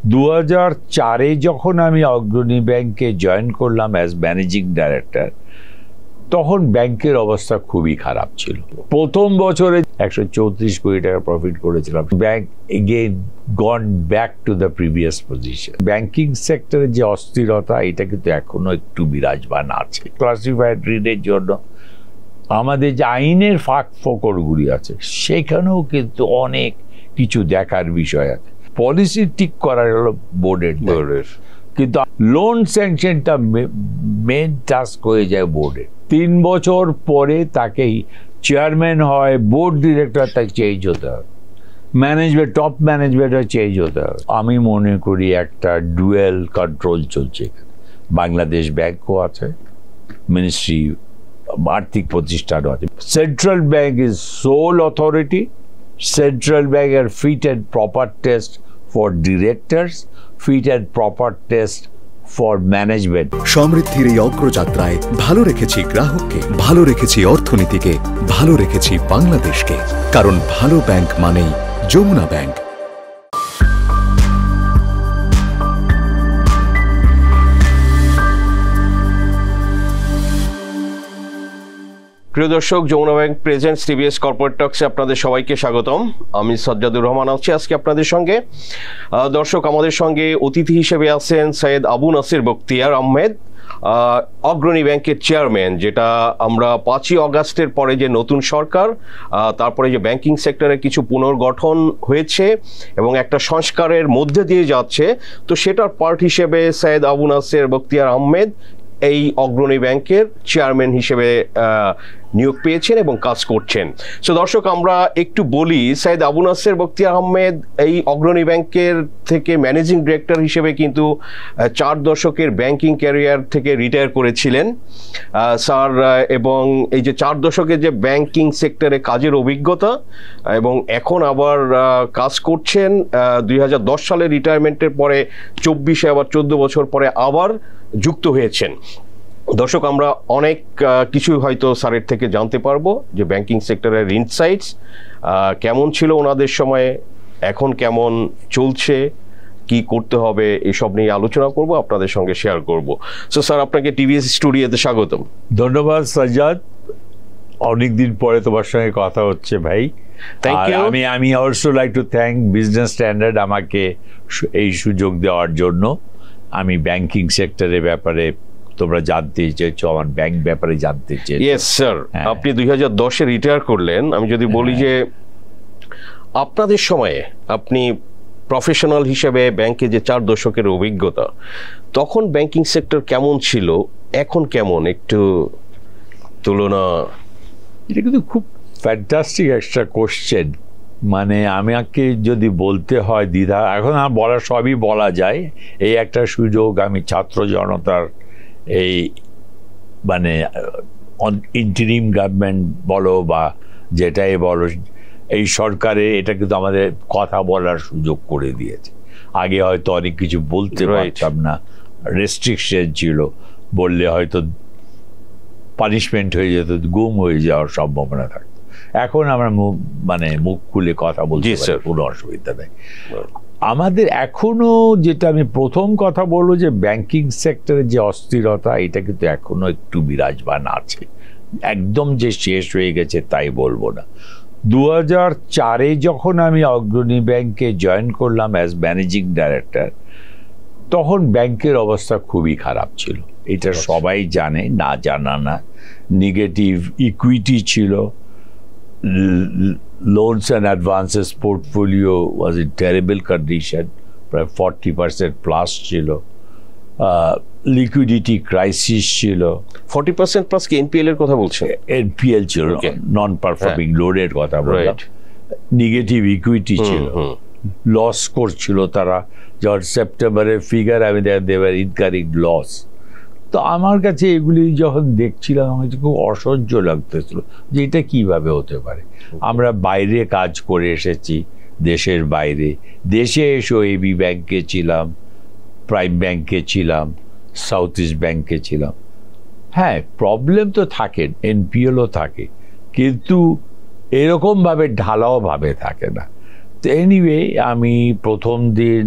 2004-এ যখন আমি অগ্রণী ব্যাংকে জয়েন করলাম অ্যাজ ম্যানেজিং ডাইরেক্টর, তখন ব্যাংকের অবস্থা খুবই খারাপ ছিল। প্রথম বছরে 134 কোটি টাকা প্রফিট করেছিলাম। Bank again gone back to the previous position. Banking সেক্টরে যে অস্থিরতা, এটা কিন্তু এখনো একটু বিরাজমান আছে। ক্লাসিফাইড ঋণের জন্য আমাদের যে আইনের ফাঁক ফোকরগুলি আছে, সেখানেও কিন্তু অনেক কিছু দেখার বিষয় আছে। পলিসি ঠিক করার হলো বোর্ডের, কিন্তু লোন স্যাংশনটা মেন টাস্ক হয়ে যায় বোর্ডের। 3 বছর পরে তাকেই চেয়ারম্যান হয়, বোর্ড ডিরেক্টর, তাকে চেঞ্জ হতে হবে, ম্যানেজমেন্ট, টপ ম্যানেজমেন্টও চেঞ্জ হতে হবে। আমি মনে করি একটা ডুয়েল কন্ট্রোল চলছে। বাংলাদেশ ব্যাংকও আছে, মিনিস্ট্রি আর্থিক প্রতিষ্ঠানও আছে। Central bank is sole authority. Central ব্যাংকের fit and proper test for directors, fit and proper test for management. সমৃদ্ধির এই অগ্রযাত্রায় ভালো রেখেছি গ্রাহককে, ভালো রেখেছি অর্থনীতিকে, ভালো রেখেছি বাংলাদেশকে। কারণ ভালো ব্যাংক মানেই যমুনা ব্যাংক। প্রিয় দর্শক, Jamuna bank presents TVS corporate টক্সে আপনাদের সবাইকে স্বাগতম। আমি সাজ্জাদুর রহমান আছি আজকে আপনাদের সঙ্গে। দর্শক, আমাদের সঙ্গে অতিথি হিসেবে আছেন সৈয়দ আবু নাসির বখতিয়ার আহমেদ, অগ্রণী ব্যাংকের চেয়ারম্যান। যেটা আমরা 5ই অগাস্টের পরে যে নতুন সরকার, তারপরে যে ব্যাংকিং সেক্টরে কিছু পুনর্গঠন হয়েছে এবং একটা সংস্কারের মধ্যে দিয়ে যাচ্ছে, তো সেটার পার্ট হিসেবে সৈয়দ আবু নাসির বখতিয়ার আহমেদ এই অগ্রণী ব্যাংকের চেয়ারম্যান হিসেবে নিয়োগ পেয়েছেন এবং কাজ করছেন। সো দর্শক, আমরা একটু বলি, সৈয়দ আবু নাসির বখতিয়ার আহমেদ এই অগ্রণী ব্যাংকের থেকে ম্যানেজিং ডিরেক্টর হিসেবে কিন্তু 4 দশকের ব্যাংকিং ক্যারিয়ার থেকে রিটায়ার করেছিলেন স্যার, এবং এই যে 4 দশকের যে ব্যাংকিং সেক্টরে কাজের অভিজ্ঞতা, এবং এখন আবার কাজ করছেন 2010 সালে রিটায়ারমেন্টের পরে 24-এ আবার 14 বছর পরে আবার যুক্ত হয়েছেন। দর্শক, আমরা অনেক কিছু হয়তো স্যারের থেকে জানতে পারবো, যে ব্যাংকিং সেক্টরের ইনসাইটস কেমন ছিল ওনাদের সময়ে, এখন কেমন চলছে, কি করতে হবে, এসব নিয়ে আলোচনা করব, আপনাদের সঙ্গে শেয়ার করব। সো স্যার, আপনাকে টিভিএস স্টুডিওতে স্বাগতম। ধন্যবাদ সাজ্জাদ, অনেকদিন পরে তোমার সঙ্গে কথা হচ্ছে ভাই। Thank you. আমি also like to thank Business Standard আমাকে এই সুযোগ দেওয়ার জন্য। আমি ব্যাংকিং সেক্টরের ব্যাপারে তোমরা জানতে চেয়েছো, আমার ব্যাংক ব্যাপারে জানতে চেয়েছো। ইয়েস স্যার, আপনি 2010-এ রিটায়ার করলেন। আমি যদি বলি যে আপনাদের সময়ে আপনি প্রফেশনাল হিসেবে ব্যাংকে যে 4 দশকের অভিজ্ঞতা, তখন ব্যাংকিং সেক্টর কেমন ছিল, এখন কেমন, একটু তুলনা। এটা কিন্তু খুব ফ্যান্টাস্টিক একটা কোশ্চেন। মানে আমাকে যদি বলতে হয় দ্বিধা, এখন আর বলা সবই বলা যায়। এই একটা সুযোগ, আমি ছাত্র জনতার এই মানে ইন্টারিম গভর্নমেন্ট বলো বা যেটাই বলো, এই সরকারে এটা কিন্তু আমাদের কথা বলার সুযোগ করে দিয়েছে। আগে হয়তো অনেক কিছু বলতে পারতাম না, রেস্ট্রিকশন ছিল, বললে হয়তো পানিশমেন্ট হয়ে যেত, গুম হয়ে যাওয়ার সম্ভাবনা থাকতো। এখন আমরা মুখ খুলে কথা বলছি, কোনো অসুবিধা নেই। আমাদের এখনো যেটা আমি প্রথম কথা বলবো, যে ব্যাংকিং সেক্টরের যে অস্থিরতা, এটা কিন্তু এখনো একটু বিরাজমান আছে। একদম যে শেষ হয়ে গেছে তাই বলবো না। 2004-এ যখন আমি অগ্রণী ব্যাংকে জয়েন করলাম অ্যাজ ম্যানেজিং ডাইরেক্টর, তখন ব্যাংকের অবস্থা খুবই খারাপ ছিল। এটা সবাই জানে, না জানা না। নেগেটিভ ইকুইটি ছিল, loans and advances portfolio was in terrible condition, প্রায় 40% প্লাস ছিল। লিকুইডিটি ক্রাইসিস ছিল। 40% প্লাস কি এনপিএল এর কথা বলছেন? এনপিএল ছিল, নন পারফর্মিং লোনের কথা বললাম। নেগেটিভ ইকুইটি ছিল, লস করছিল তারা। যখন সেপ্টেম্বরের ফিগার আমি দেওয়ার ইনকারিং লস। তো আমার কাছে এগুলি যখন দেখছিলাম, আমার খুব অসহ্য লাগতেছিল যে এটা কীভাবে হতে পারে। আমরা বাইরে কাজ করে এসেছি, দেশের বাইরে। দেশে এসেও এবি ব্যাংকে ছিলাম, প্রাইম ব্যাংকে ছিলাম, সাউথ ইস্ট ব্যাংকে ছিলাম। হ্যাঁ, প্রবলেম তো থাকে, এনপিএলও থাকে, কিন্তু এরকমভাবে ঢালাওভাবে থাকে না। তো এনিওয়ে, আমি প্রথম দিন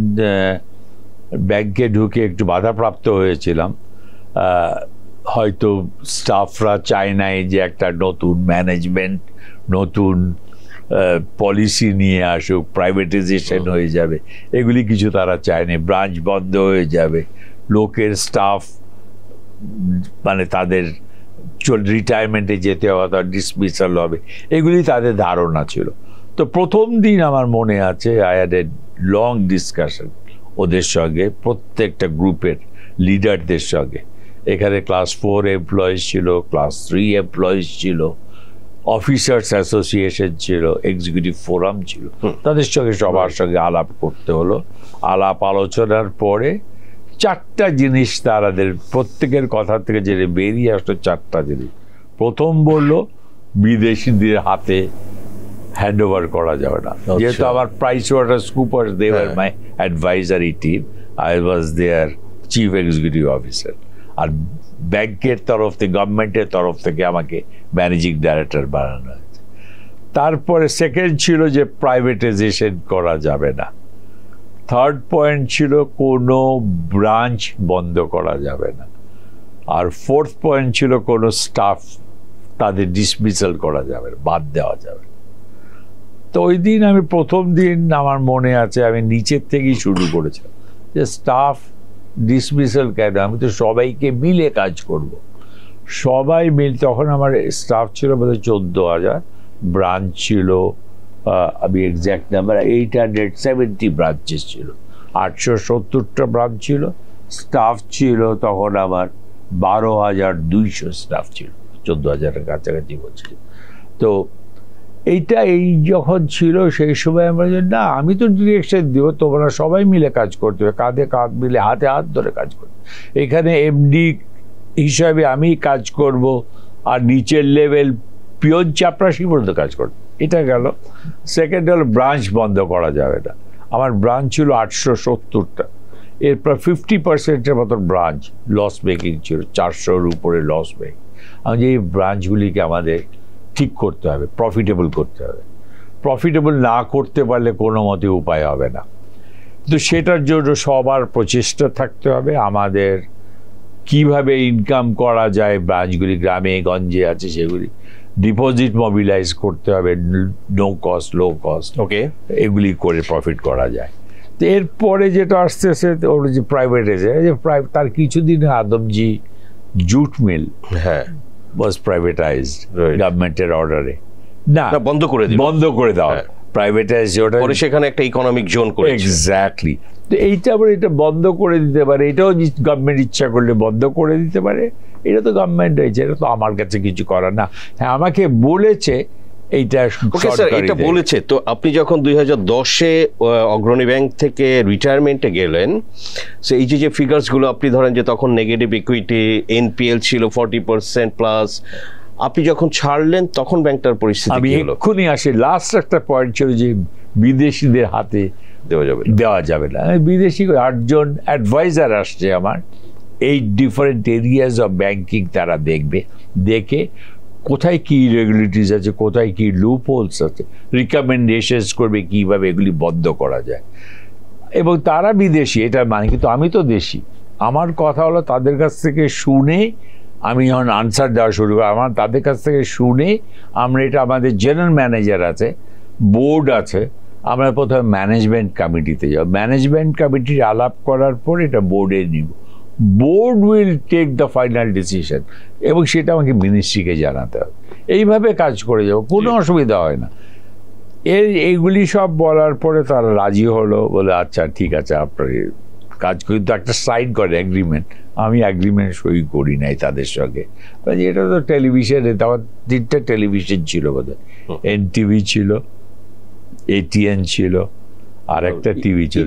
ব্যাংকে ঢুকে একটু বাধাপ্রাপ্ত হয়েছিলাম। হয়তো স্টাফরা চায় নাই যে একটা নতুন ম্যানেজমেন্ট, নতুন পলিসি নিয়ে আসুক, প্রাইভেটাইজেশন হয়ে যাবে, এগুলি কিছু তারা চায়নি। ব্রাঞ্চ বন্ধ হয়ে যাবে, লোকের স্টাফ মানে তাদের রিটায়ারমেন্টে যেতে হবে, তার ডিসমিসাল হবে, এগুলি তাদের ধারণা ছিল। তো প্রথম দিন আমার মনে আছে I had a long discussion ওদের সঙ্গে, প্রত্যেকটা গ্রুপের লিডারদের সঙ্গে। এখানে ক্লাস 4 এমপ্লয়িজ ছিল, ক্লাস 3 এমপ্লয়িজ ছিল, অফিসার্স অ্যাসোসিয়েশন ছিল, এক্সিকিউটিভ ফোরাম ছিল। তাদের সঙ্গে সবার সঙ্গে আলাপ করতে হলো। আলাপ আলোচনার পরে 4টা জিনিস তাদের প্রত্যেকের কথা থেকে যে বেরিয়ে আসলো, 4টা জিনিস। প্রথম বললো বিদেশিদের হাতে হ্যান্ড ওভার করা যাবে না। যেহেতু আমার PricewaterhouseCoopers, they were my advisory team, I was their chief executive officer. আর ব্যাংকের তরফ থেকে, গভর্নমেন্টের তরফ থেকে আমাকে ম্যানেজিং ডাইরেক্টর বানানো হয়েছে। তারপরে সেকেন্ড ছিল যে প্রাইভেটাইজেশন করা যাবে না। থার্ড পয়েন্ট ছিল কোনো ব্রাঞ্চ বন্ধ করা যাবে না। আর ফোর্থ পয়েন্ট ছিল কোনো স্টাফ তাদের ডিসমিসাল করা যাবে না, বাদ দেওয়া যাবে। তো ওই দিন আমি প্রথম দিন আমার মনে আছে আমি নিচের থেকেই শুরু করেছিলাম যে স্টাফ ডিসমিসাল কেন, আমি তো সবাইকে মিলে কাজ করব। সবাই মিলে, তখন আমার স্টাফ ছিল বোধহয় 14,000, ব্রাঞ্চ ছিল আমি এক্স্যাক্ট নাম্বার 870 ব্রাঞ্চেস ছিল, 870টা ব্রাঞ্চ ছিল। স্টাফ ছিল তখন আমার 12,200 স্টাফ ছিল, 14,000-এর কাছাকাছি বলছি। তো এইটা এই যখন ছিল সেই সময় আমরা না, আমি তো ডিরেকশন দিব, তোমরা সবাই মিলে কাজ করতে হবে, কাঁধে কাঁধ মিলে, হাতে হাত ধরে কাজ করতে। এখানে এমডি হিসাবে আমি কাজ করব, আর নিচের লেভেল পিয়ন চাপরাশি পর্যন্ত কাজ করবে। এটা গেল। সেকেন্ড হলো ব্রাঞ্চ বন্ধ করা যাবে না। আমার ব্রাঞ্চ ছিল 870টা, এরপর 50%-এর মতো ব্রাঞ্চ লস মেকিং ছিল, 400-র উপরে লস মেকিং। আমি যে এই ব্রাঞ্চগুলিকে আমাদের ঠিক করতে হবে, প্রফিটেবল করতে হবে। প্রফিটেবল না করতে পারলে কোনো মতে উপায় হবে না। তো সেটার জন্য সবার প্রচেষ্টা থাকতে হবে। আমাদের কিভাবে ইনকাম করা যায়, ব্রাঞ্চগুলি গ্রামে গঞ্জে আছে সেগুলি ডিপোজিট মোবিলাইজ করতে হবে, নো কস্ট, লো কস্ট, ওকে, এগুলি করে প্রফিট করা যায়। তো এরপরে যেটা আসতেছে ওর যে প্রাইভেটাইজেশন, যে তার কিছুদিন Adamjee jute mill was privatized গভর্নমেন্টের অর্ডারে। না, বন্ধ করে দেওয়া প্রাইভেটাইজ, ওটা পরে সেখানে একটা ইকোনমিক জোন করে। এক্স্যাক্টলি। তো এইটা আবার এটা বন্ধ করে দিতে পারে, এটাও গভর্নমেন্ট ইচ্ছা করলে বন্ধ করে দিতে পারে। এটা তো গভর্নমেন্ট হয়েছে, এটা তো আমার কাছে কিছু করার না। হ্যাঁ, আমাকে বলেছে এইটা এটা বলেছে। তো আপনি যখন 2010-এ অগ্রণী ব্যাংক থেকে রিটায়ারমেন্টে গেলেন, এই যে ফিগার্সগুলো আপনি ধরেন যে তখন নেগেটিভ ইকুইটি, এনপিএল ছিল 40% প্লাস, আপনি যখন ছাড়লেন তখন ব্যাংকটার পরিস্থিতি আমি এক্ষুনি আসি। লাস্ট একটা পয়েন্ট ছিল যে বিদেশিদের হাতে দেওয়া যাবে না। বিদেশি 8জন অ্যাডভাইজার আসছে আমার, 8 ডিফারেন্ট এরিয়াজ অফ ব্যাংকিং। তারা দেখবে, দেখে কোথায় কি ইরেগুলারিটিস আছে, কোথায় কি লুপ হোলস আছে, রিকমেন্ডেশনস করবে কিভাবে এগুলি বন্ধ করা যায়। এবং তারা বিদেশি, এটা মানে, কিন্তু আমি তো দেশি। আমার কথা হলো তাদের কাছ থেকে শুনে আমি যখন আনসার দেওয়া শুরু করি, আমার তাদের কাছ থেকে শুনে আমরা এটা, আমাদের জেনারেল ম্যানেজার আছে, বোর্ড আছে, আমরা প্রথমে ম্যানেজমেন্ট কমিটিতে যাব। ম্যানেজমেন্ট কমিটির আলাপ করার পর এটা বোর্ডে নিব। Board will take the final decision, এবং সেটা আমাকে মিনিস্ট্রিকে জানাতে হবে। এইভাবে কাজ করে যাব, কোনো অসুবিধা হয় না। এইগুলি সব বলার পরে তারা রাজি হলো, বলে আচ্ছা ঠিক আছে আপনার কাজ, কিন্তু একটা সাইন করে এগ্রিমেন্ট। আমি এগ্রিমেন্ট সই করি নাই তাদের সঙ্গে। এটা তো টেলিভিশনে, তখন 3টে টেলিভিশন ছিল বোধহয়, এনটিভি ছিল, এটিএন ছিল, আর একটা টিভি ছিল,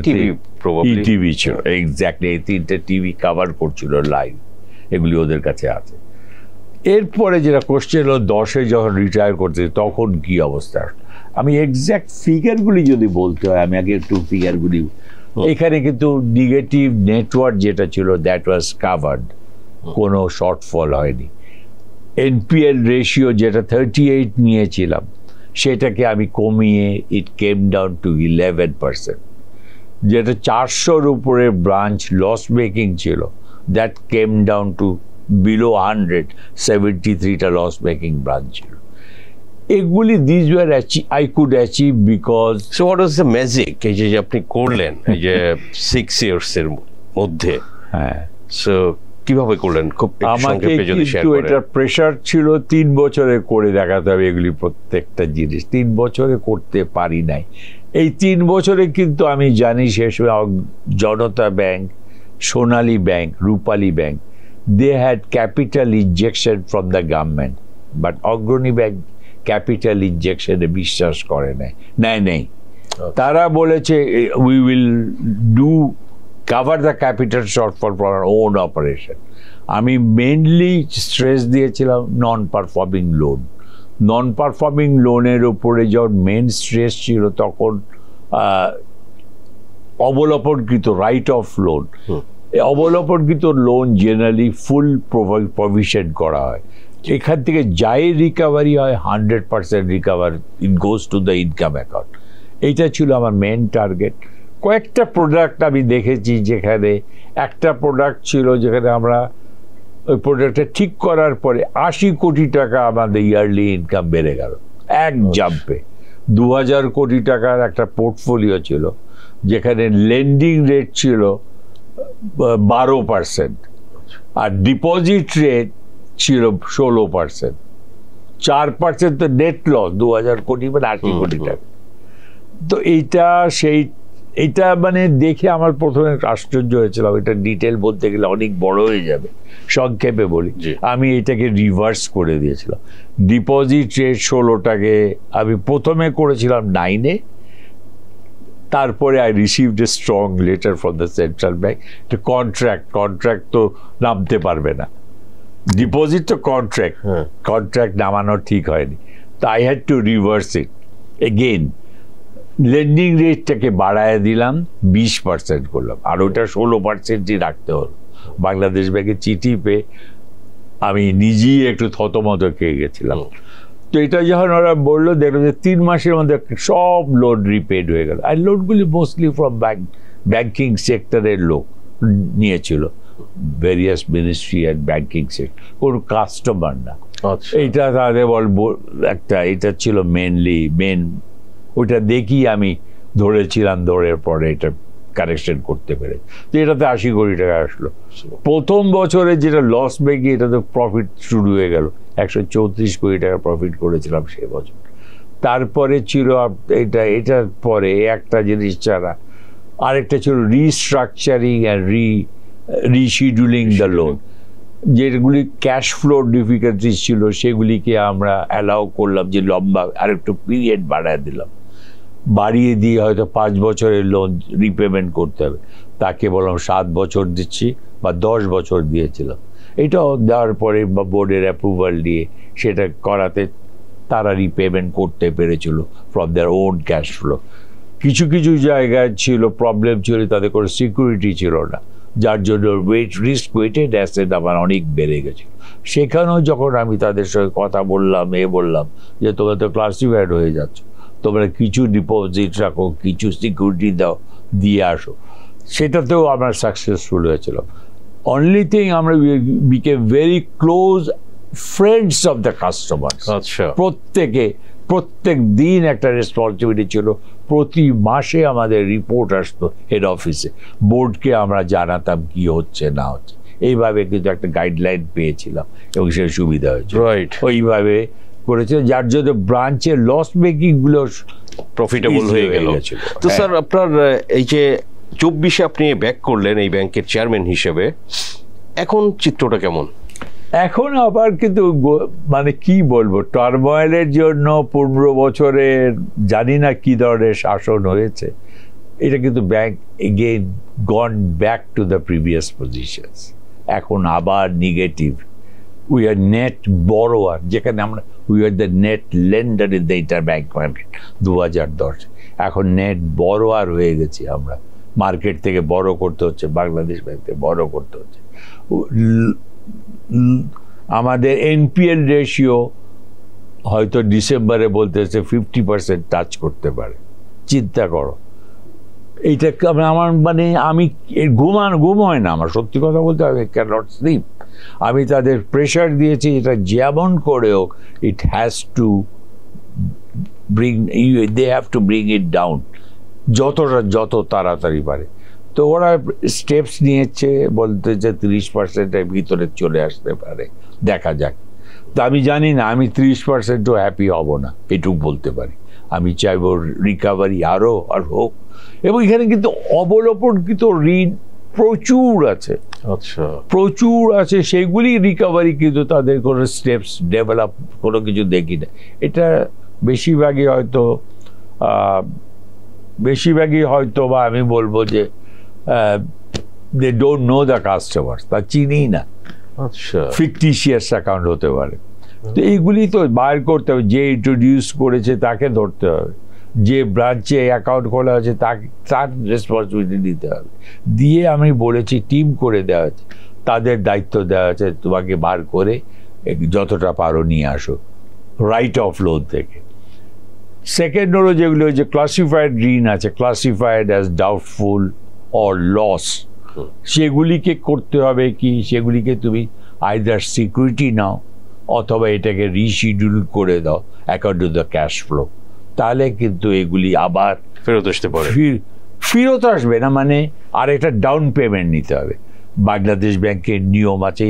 ইটিভি ছিল। এক্স্যাক্টলি, এই 3টে টিভি কভার করছিল লাইভ, এগুলি ওদের কাছে আছে। এরপরে যেটা কোশ্চেন হলো 10-এ যখন রিটায়ার করতে তখন কি অবস্থা। আমি এক্স্যাক্ট ফিগারগুলি যদি বলতে হয়, আমি আগে একটু ফিগারগুলি। এখানে কিন্তু নেগেটিভ নেটওয়ার্ক যেটা ছিল, দ্যাট ওয়াজ কাভার্ড, কোনো শর্টফল হয়নি। এনপিএল রেশিও যেটা 38 নিয়েছিলাম, সেটাকে আমি কমিয়ে ইট কেম ডাউন টু 11%। যেটা 400-র উপরে ব্রাঞ্চ লস মেকিং ছিল, that came down to below 100, 73টা লস মেকিং ব্রাঞ্চ ছিল। এগুলি this were I could achieve because. So what was the magic এই যে আপনি করলেন এই যে 6 ইয়ার্স এর মধ্যে? হ্যাঁ, সো কিভাবে করলেন খুব আমাকে কিন্তু এটার প্রেশার ছিল 3 বছরে করে দেখাতে হবে এগুলি প্রত্যেকটা জিনিস। 3 বছরে করতে পারি নাই। এই 3 বছরে কিন্তু আমি জানি শেষ Janata bank, Sonali bank, Rupali bank, they had capital injection from the government, but Agrani bank capital ইনজেকশনে বিশ্বাস করে নেই। তারা বলেছে we will do cover the capital shortfall for our own operation. আমি মেইনলি স্ট্রেস দিয়েছিলাম নন পারফর্মিং লোনের উপরে যখন মেন স্ট্রেস ছিল, তখন অবলম্বনকৃত রাইট অফ লোন, অবলম্বনকৃত লোন জেনারেলি ফুল প্রভিশন করা হয়। এখান থেকে যাই রিকভারি হয় 100% recover it goes to the income account. এইটা ছিল আমার মেন টার্গেট। কয়েকটা প্রোডাক্ট আমি দেখেছি যেখানে একটা প্রোডাক্ট ছিল যেখানে আমরা ওই প্রোডাক্টটা ঠিক করার পরে 80 কোটি টাকা আমাদের ইয়ারলি ইনকাম বেড়ে গেল এক জাম্পে। 2000 কোটি টাকার একটা পোর্টফোলিও ছিল যেখানে লেন্ডিং রেট ছিল 12% আর ডিপোজিট রেট ছিল 16%। 4% তো নেট লস, 2000 কোটি মানে 80 কোটি টাকা। তো এইটা মানে দেখে আমার প্রথমে আশ্চর্য হয়েছিল। এটা ডিটেল বলতে গেলে অনেক বড় হয়ে যাবে, সংক্ষেপে বলি। আমি এটাকে রিভার্স করে দিয়েছিলাম। ডিপোজিট রেট 16টাকে আমি প্রথমে করেছিলাম 9-এ, তারপরে I received a strong letter from the central bank. এটা কন্ট্রাক্ট তো নামতে পারবে না, ডিপোজিট তো কন্ট্রাক্ট নামানো ঠিক হয়নি। তো I had to reverse it again. Lending রেটটাকে বাড়ায় দিলাম, 20% করলাম, আর ওটা 16%ই রাখতে হলো। বাংলাদেশ ব্যাংকে চিঠি পেয়ে আমি নিজেই একটু থতমত খেয়ে গেছিলাম। তো এটা যখন ওরা বললো, দেখলো যে 3 মাসের মধ্যে সব লোন রিপেড হয়ে গেল। আর লোনগুলি মোস্টলি ফ্রম ব্যাংকিং সেক্টরের লোক নিয়েছিল, various ministry and banking sector, কোনো কাস্টমার না। এইটা তাদের এটা ছিল মেন ওইটা দেখি আমি ধরেছিলাম, ধরার পরে এটা কারেকশন করতে পেরে। তো এটাতে 80 কোটি টাকা আসলো। প্রথম বছরে যেটা লস মেকিং, এটাতে প্রফিট শুরু হয়ে গেল। 134 কোটি টাকা প্রফিট করেছিলাম সে বছর। তারপরে ছিল এটার পরে একটা জিনিস ছাড়া আরেকটা ছিল restructuring and rescheduling the loan. যেগুলি ক্যাশ ফ্লো ডিফিকাল্টিস ছিল সেগুলিকে আমরা অ্যালাউ করলাম যে লম্বা আরেকটু পিরিয়ড বাড়িয়ে দিয়ে হয়তো 5 বছরের লোন রিপেমেন্ট করতে হবে, তাকে বললাম 7 বছর দিচ্ছি বা 10 বছর দিয়েছিলাম। এটাও দেওয়ার পরে বা বোর্ডের অ্যাপ্রুভাল দিয়ে সেটা করাতে তারা রিপেমেন্ট করতে পেরেছিল from their own cash flow. কিছু জায়গায় ছিল প্রবলেম ছিল, তাদের কোনো সিকিউরিটি ছিল না, যার জন্য রিস্ক ওয়েটেড অ্যাসেট আমার অনেক বেড়ে গেছিল। সেখানেও যখন আমি তাদের সঙ্গে কথা বললাম যে তোমরা তো ক্লাসিফাইড হয়ে যাচ্ছ, তোমরা কিছু ডিপোজিট রাখো, কিছু সিকিউরিটি দাও, দিয়ে আসো। সেটাতেও আমরা সাকসেসফুল হয়েছিল। অনলি থিং আমরা became very close friends of the customer. প্রত্যেক দিন একটা রেসপন্সিবিলিটি ছিল। প্রতি মাসে আমাদের রিপোর্ট আসতো হেড অফিসে, বোর্ডকে আমরা জানাতাম কি হচ্ছে না হচ্ছে। এইভাবে কিন্তু একটা গাইডলাইন পেয়েছিলাম এবং সেটা সুবিধা হয়েছে। ওইভাবে করেছে, যার জন্য ব্রাঞ্চের লস মেকিং গুলো প্রফিটেবল হয়ে গেল। তো স্যার, আপনার এই যে 24-এ আপনি ব্যাক করলেন এই ব্যাংকের চেয়ারম্যান হিসেবে, এখন চিত্রটা কেমন? এখন আবার কিন্তু মানে কি বলবো, টার্ময়েলের জন্য 15 বছরের জানি না কি ধরনের শাসন হয়েছে, এটা কিন্তু bank again gone back to the previous positions. এখন আবার নেগেটিভ। উই আর নেট বড়োয়ার, যেখানে আমরা we are the net lender in the inter bank market 2010। এখন নেট বড়োয়ার হয়ে গেছি আমরা। মার্কেট থেকে বড় করতে হচ্ছে, বাংলাদেশ ব্যাংক থেকে বড় করতে হচ্ছে। আমাদের এনপিএল রেশিও হয়তো ডিসেম্বরে বলতেছে 50% টাচ করতে পারে। চিন্তা করো, এইটা আমার মানে আমি ঘুম হয় না আমার, সত্যি কথা বলতে হবে, ক্যান নট স্লিপ। আমি তাদের প্রেশার দিয়েছি এটা যেমন করেও it has to they have to bring it down যত তাড়াতাড়ি পারে। তো ওরা স্টেপস নিয়েছে, বলতে যে 30%-এর ভিতরে চলে আসতে পারে, দেখা যাক। তো আমি জানি না, আমি 30%ও হ্যাপি হব না, এটুকু বলতে পারি। আমি চাইবো রিকভারি আরও আর হোক। এবং এখানে কিন্তু অবলোপনকৃত ঋণ প্রচুর আছে, আচ্ছা, প্রচুর আছে, সেগুলি রিকভারি কিন্তু তাদের কোনো স্টেপস ডেভেলপ কোনো কিছু দেখি না। এটা বেশিরভাগই হয়তো বা আমি বলবো যে they don't know the customer, তা চিনি না, আচ্ছা, ফিকটিশিয়াস অ্যাকাউন্ট হতে পারে। তো এইগুলি তো বাইর করতে হবে, যে ইন্ট্রোডিউস করেছে তাকে ধরতে হবে, যে ব্রাঞ্চে অ্যাকাউন্ট খোলা আছে তার রেসপন্সিবিলিটি দিতে হবে। দিয়ে আমি বলেছি টিম করে দেওয়া আছে, তাদের দায়িত্ব দেওয়া আছে, তোমাকে বার করে যতটা পারো নিয়ে আসো রাইট অফ লোন থেকে। সেকেন্ড হলো যেগুলো যে ক্লাসিফাইড ঋণ আছে, classified as doubtful or loss, সেগুলিকে করতে হবে কি, সেগুলিকে তুমি আইদার সিকিউরিটি নাও অথবা এটাকে রিশিডিউল করে দাও according to the cash flow, তাহলে কিন্তু এগুলি আবার ফেরত আসতে পারে। ফেরত আসবে না, মানে আর একটা ডাউন পেমেন্ট নিতে হবে। বাংলাদেশ ব্যাংকের নিয়ম আছে,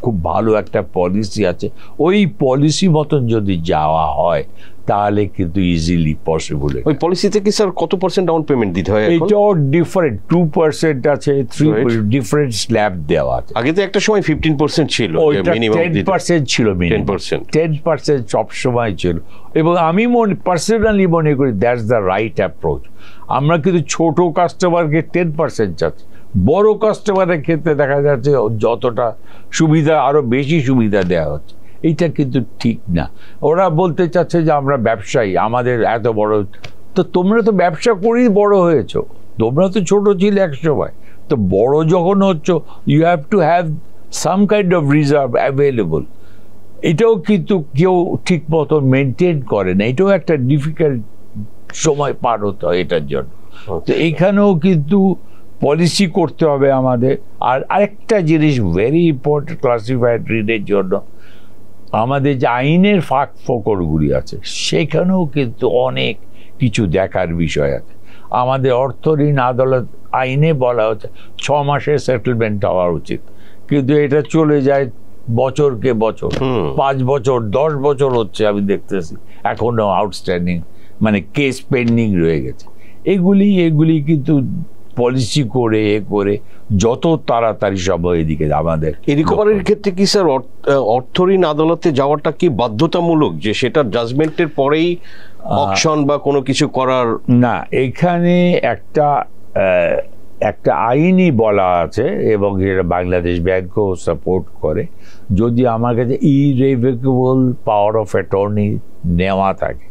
খুব ভালো একটা পলিসি আছে, ওই পলিসি মতন যদি যাওয়া হয় তাহলে কিন্তু ইজিলি পসিবল। ওই পলিসিতে কি স্যার কত % ডাউন পেমেন্ট দিতে হয়? এটাও ডিফারেন্ট, 2% আছে, 3 ডিফারেন্ট স্ল্যাব দেওয়া আছে। আগে তো একটা সময় 15% ছিল, ওইটা 10% ছিল, 10% সবসময় ছিল। এবং আমি পার্সোনালি মনে করি দ্যাটস দ্য রাইট অ্যাপ্রোচ। আমরা কিন্তু ছোট কাস্টমারকে 10% চাচ্ছি, বড় কাস্টমারের ক্ষেত্রে দেখা যাচ্ছে যতটা সুবিধা আরো বেশি সুবিধা দেওয়া হচ্ছে, এইটা কিন্তু ঠিক না। ওরা বলতে চাচ্ছে যে আমরা ব্যবসায়ী, আমাদের এত বড়, তো তোমরা তো ব্যবসা করেই বড় হয়েছো, তোমরা তো ছোট ছিলে এক সময়, তো বড় যখন হচ্ছ you have to have some kind of reserve available. এটাও কিন্তু কেউ ঠিক মতো মেনটেন করে না, এটাও একটা ডিফিকাল্ট সময় পার হতে হয় এটার জন্য। তো এইখানেও কিন্তু পলিসি করতে হবে আমাদের। আর আরেকটা জিনিস ভেরি ইম্পর্টেন্ট ক্লাসিফাইড ঋণের জন্য, আমাদের যে আইনের ফাঁক ফোকরগুলি আছে সেখানেও কিন্তু অনেক কিছু দেখার বিষয় আছে। আমাদের অর্থ ঋণ আদালত আইনে বলা হচ্ছে 6 মাসের সেটেলমেন্ট হওয়া উচিত, কিন্তু এটা চলে যায় বছরকে বছর, 5 বছর 10 বছর হচ্ছে আমি দেখতেছি এখনো আউটস্ট্যান্ডিং, মানে কেস পেন্ডিং রয়ে গেছে। এগুলি কিন্তু পলিসি করে যত তাড়াতাড়ি সম্ভব এদিকে আমাদের এই রিকভারির ক্ষেত্রে কি স্যার অর্থ ঋণ আদালতে যাওয়াটা কি বাধ্যতামূলক, যে সেটা জাজমেন্টের পরেই অকশন বা কোনো কিছু করার? না, এখানে একটা আইনই বলা আছে এবং যেটা বাংলাদেশ ব্যাংকও সাপোর্ট করে, যদি আমার কাছে ইরেভোকেবল পাওয়ার অফ অ্যাটর্নি নেওয়া থাকে,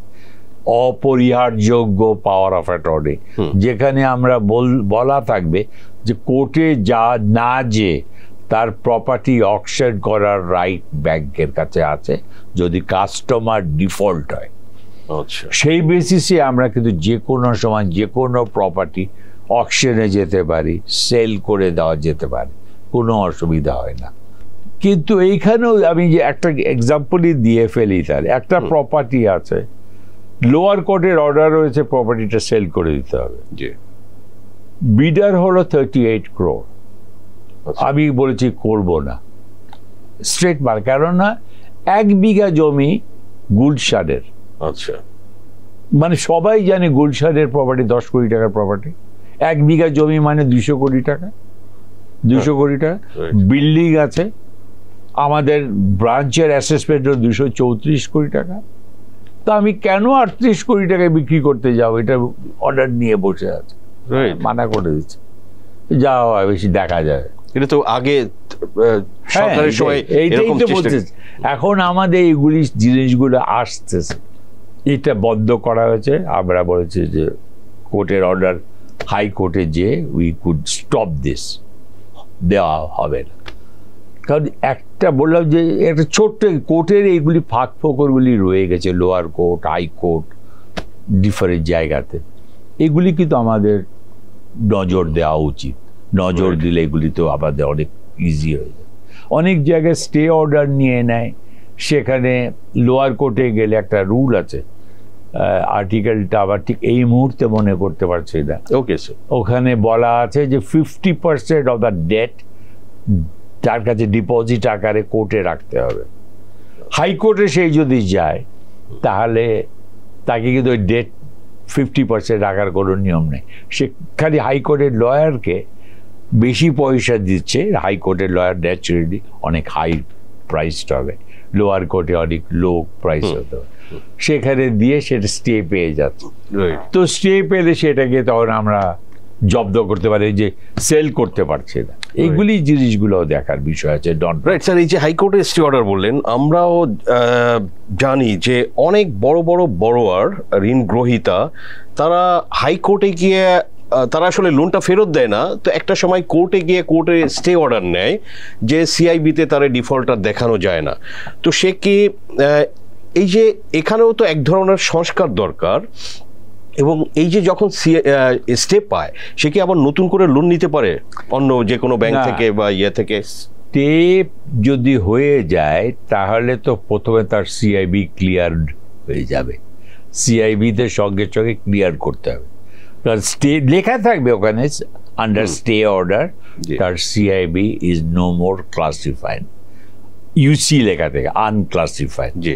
অপরিহারযোগ্য পাওয়ার অফ অ্যাটর্নি, যেখানে আমরা বলা থাকবে যে কোর্টে না যে তার প্রপার্টি অকশন করার রাইট ব্যাংকের কাছে আছে যদি কাস্টমার ডিফল্ট হয়। আচ্ছা, সেই বেসিসে আমরা কিন্তু যে কোনো সময় যে কোনো প্রপার্টি অকশনে যেতে পারি, সেল করে দেওয়া যেতে পারে, কোনো অসুবিধা হয় না। কিন্তু এইখানেও আমি যে একটা এক্সাম্পলই দিয়ে ফেলি, তার একটা প্রপার্টি আছে, লোয়ার কোর্টের অর্ডার রয়েছে প্রপার্টিটা সেল করে দিতে হবে, বিডার হলো 38 crore, আমি বলেছি করব না, স্ট্রেট মার, কেননা 1 বিঘা জমি গুলশানের, আচ্ছা, মানে সবাই জানে গুলশানের প্রপার্টি 10 কোটি টাকার প্রপার্টি, 1 বিঘা জমি মানে 200 কোটি টাকা, 200 কোটি টাকা বিল্ডিং আছে, আমাদের ব্রাঞ্চের অ্যাসেসমেন্টও 234 কোটি টাকা। তো আমি কেন 38 কোটি টাকায় বিক্রি করতে যাবো? এটা অর্ডার নিয়ে বসে আছে, মানা করে দিচ্ছে, যা হয় বেশি দেখা যায়। এটা তো আগে সরকারের সময় এইটাই তো বলতেছে। এখন আমাদের এইগুলি জিনিসগুলো আসতেছে, এটা বন্ধ করা হয়েছে। আমরা বলেছি যে কোর্টের অর্ডার, হাইকোর্টে যে উই কুড স্টপ দিস, দেওয়া হবে না। কারণ একটা বললাম যে একটা ছোট্ট কোর্টের এইগুলি ফাঁক ফোকরগুলি রয়ে গেছে, লোয়ার কোর্ট, হাইকোর্ট, ডিফারেন্ট জায়গাতে। এগুলি কিন্তু আমাদের নজর দেওয়া উচিত। নজর দিলে এগুলি তো আমাদের অনেক ইজি হয়ে যায়। অনেক জায়গায় স্টে অর্ডার নিয়ে নেয়, সেখানে লোয়ার কোর্টে গেলে একটা রুল আছে, আর্টিকেলটা আবার ঠিক এই মুহূর্তে মনে করতে পারছি না। Okay sir. ওখানে বলা আছে যে 50% অফ দ্য ডেট তার কাছে ডিপোজিট আকারে কোর্টে রাখতে হবে। হাইকোর্টে সেই যদি যায় তাহলে তাকে কিন্তু ওই ডেট 50% রাখার কোনো নিয়ম নেই। সে খালি হাইকোর্টের লয়ারকে বেশি পয়সা দিচ্ছে, হাইকোর্টের লয়ার ন্যাচুরালি অনেক হাই প্রাইসড হবে, লোয়ার কোর্টে অনেক লো প্রাইস হতে হবে, সেখানে দিয়ে সেটা স্টে পেয়ে যাচ্ছে। তো স্টে পেলে সেটাকে তখন আমরা জব্দ করতে পারি, যে সেল করতে পারছে না। এইগুলি জিনিসগুলো দেখার বিষয় আছে। রাইট স্যার, এই যে হাইকোর্টের স্টে অর্ডার বললেন, আমরাও জানি যে অনেক বড় বড় বড়োয়ার, ঋণ গ্রহীতা, তারা হাইকোর্টে গিয়ে তারা আসলে লোনটা ফেরত দেয় না, তো একটা সময় কোর্টে গিয়ে কোর্টে স্টে অর্ডার নেয় যে সিআইবিতে তারা ডিফল্টার দেখানো যায় না। তো সে কি এই যে এখানেও তো এক ধরনের সংস্কার দরকার, এবং এই যে যখন স্টে পায় সে কি আবার নতুন করে লোন নিতে পারে অন্য যে কোনো ব্যাংক থেকে বা ইয়ে থেকে? স্টে যদি হয়ে যায় তাহলে তো প্রথমে তার সিআইবি ক্লিয়ার হয়ে যাবে, সিআইবিতে সঙ্গে সঙ্গে ক্লিয়ার করতে হবে। কারণ স্টে লেখা থাকবে ওখানে, আন্ডার স্টে অর্ডার তার CIB is no more classified, UC লেখা থাকে আনক্লাসিফাইড। জি।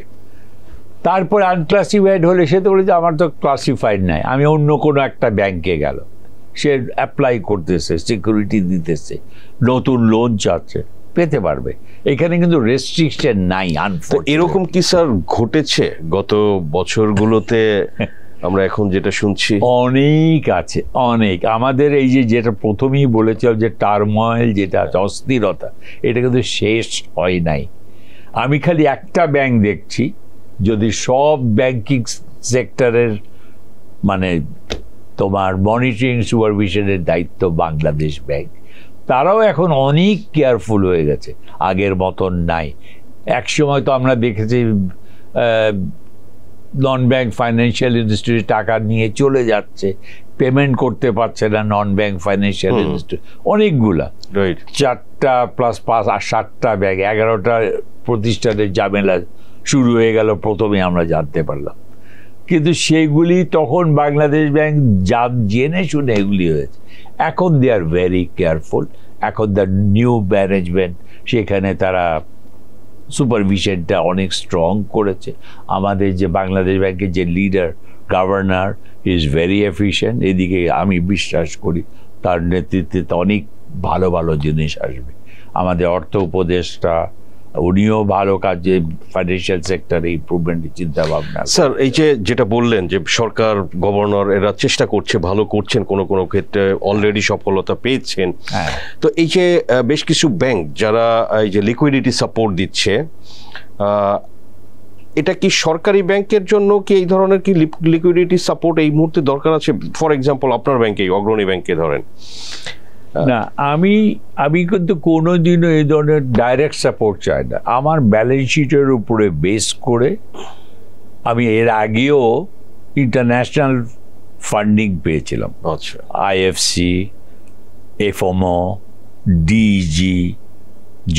তারপরে আনক্লাসিফাইড হলে সে তো বলে যে আমার তো ক্লাসিফাইড নাই, আমি অন্য কোনো একটা ব্যাংকে গেল, সে অ্যাপ্লাই করতেছে, সিকিউরিটি দিতেছে, নতুন লোন চাচ্ছে, পেতে পারবে। এখানে কিন্তু রেস্ট্রিকশন নাই। এরকম কি স্যার ঘটেছে গত বছরগুলোতে? আমরা এখন যেটা শুনছি অনেক আছে, অনেক। আমাদের এই যে যেটা প্রথমেই বলেছিলাম যে টার্ময়েল, যেটা অস্থিরতা, এটা কিন্তু শেষ হয় নাই। আমি খালি একটা ব্যাংক দেখছি, যদি সব ব্যাংকিং সেক্টরের মানে তোমার মনিটরিং সুপারভিশনের দায়িত্ব বাংলাদেশ ব্যাংক, তারাও এখন অনেক কেয়ারফুল হয়ে গেছে, আগের মতন নাই। একসময় তো আমরা দেখেছি নন ব্যাংক ফাইন্যান্সিয়াল ইনস্টিটিউট টাকা নিয়ে চলে যাচ্ছে, পেমেন্ট করতে পারছে না নন ব্যাংক ফাইন্যান্সিয়াল ইনস্টিটিউট, অনেকগুলা, 4টা প্লাস 5 আর 7টা ব্যাংক, 11টা প্রতিষ্ঠানের ঝামেলা শুরু হয়ে গেল, প্রথমে আমরা জানতে পারলাম। কিন্তু সেগুলি তখন বাংলাদেশ ব্যাংক জেনে শুনে এগুলি হয়েছে। এখন দে আর ভেরি কেয়ারফুল। এখন দ্য নিউ ম্যানেজমেন্ট, সেখানে তারা সুপারভিশনটা অনেক স্ট্রং করেছে। আমাদের যে বাংলাদেশ ব্যাংকের যে leader, governor, is very efficient. এদিকে আমি বিশ্বাস করি তার নেতৃত্বে অনেক ভালো ভালো জিনিস আসবে। আমাদের অর্থ উপদেষ্টা, উনিও ভালো কাজে ফাইন্যান্সিয়াল সেক্টরে ইমপ্রুভমেন্টের চিন্তা ভাবনা। স্যার, এই যে যেটা বললেন যে সরকার, গভর্নর এরা চেষ্টা করছে, ভালো করছেন, কোনো কোনো ক্ষেত্রে অলরেডি সফলতা পেয়েছেন। তো এই যে বেশ কিছু ব্যাংক যারা এই যে লিকুইডিটি সাপোর্ট দিচ্ছে, এটা কি সরকারি ব্যাংকের জন্য কি এই ধরনের কি লিকুইডিটি সাপোর্ট এই মুহূর্তে দরকার আছে? ফর এক্সাম্পল আপনার ব্যাংকে, অগ্রণী ব্যাংকে ধরেন। না, আমি কিন্তু কোনোদিনও এই ধরনের ডাইরেক্ট সাপোর্ট চাই না। আমার ব্যালেন্স শিটের উপরে বেস করে আমি এর আগেও ইন্টারন্যাশনাল ফান্ডিং পেয়েছিলাম। আচ্ছা। আইএফসি, এফওমো, ডিজি,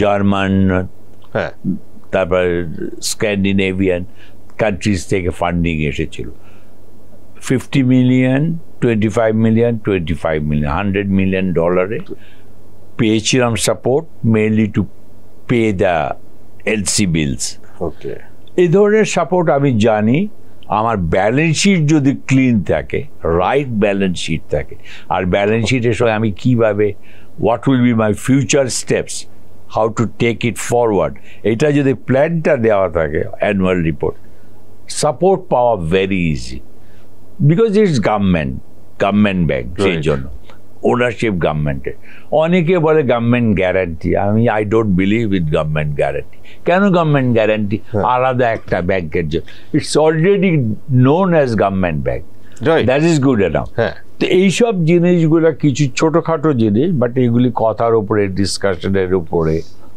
জার্মান, হ্যাঁ, তারপর স্ক্যান্ডিনেভিয়ান কান্ট্রিজ থেকে ফান্ডিং এসেছিল। 50 মিলিয়ন, 25 মিলিয়ন, 25 মিলিয়ন, $100 মিলিয়ন পেয়েছিলাম support, mainly to pay the LC bills. Okay. এই ধরনের সাপোর্ট আমি জানি। আমার ব্যালেন্স শিট যদি ক্লিন থাকে, রাইট ব্যালেন্স শিট থাকে, আর ব্যালেন্স শিটের সঙ্গে আমি কীভাবে, what will be my future steps, how to take it forward, এটা যদি প্ল্যানটা দেওয়া থাকে, অ্যানুয়াল রিপোর্ট, সাপোর্ট পাওয়া very easy. Because it's government bank, সেই জন্য ওনারশিপ গভর্নমেন্টের। অনেকে বলে government guarantee, I don't believe in government guarantee. কেন গভর্নমেন্ট গ্যারান্টি? আলাদা একটা ব্যাংকের জন্য, it's already known as government bank, that is good enough. তো এইসব জিনিসগুলো কিছু ছোটোখাটো জিনিস, বাট এগুলি কথার উপরে, ডিসকাশনের উপরে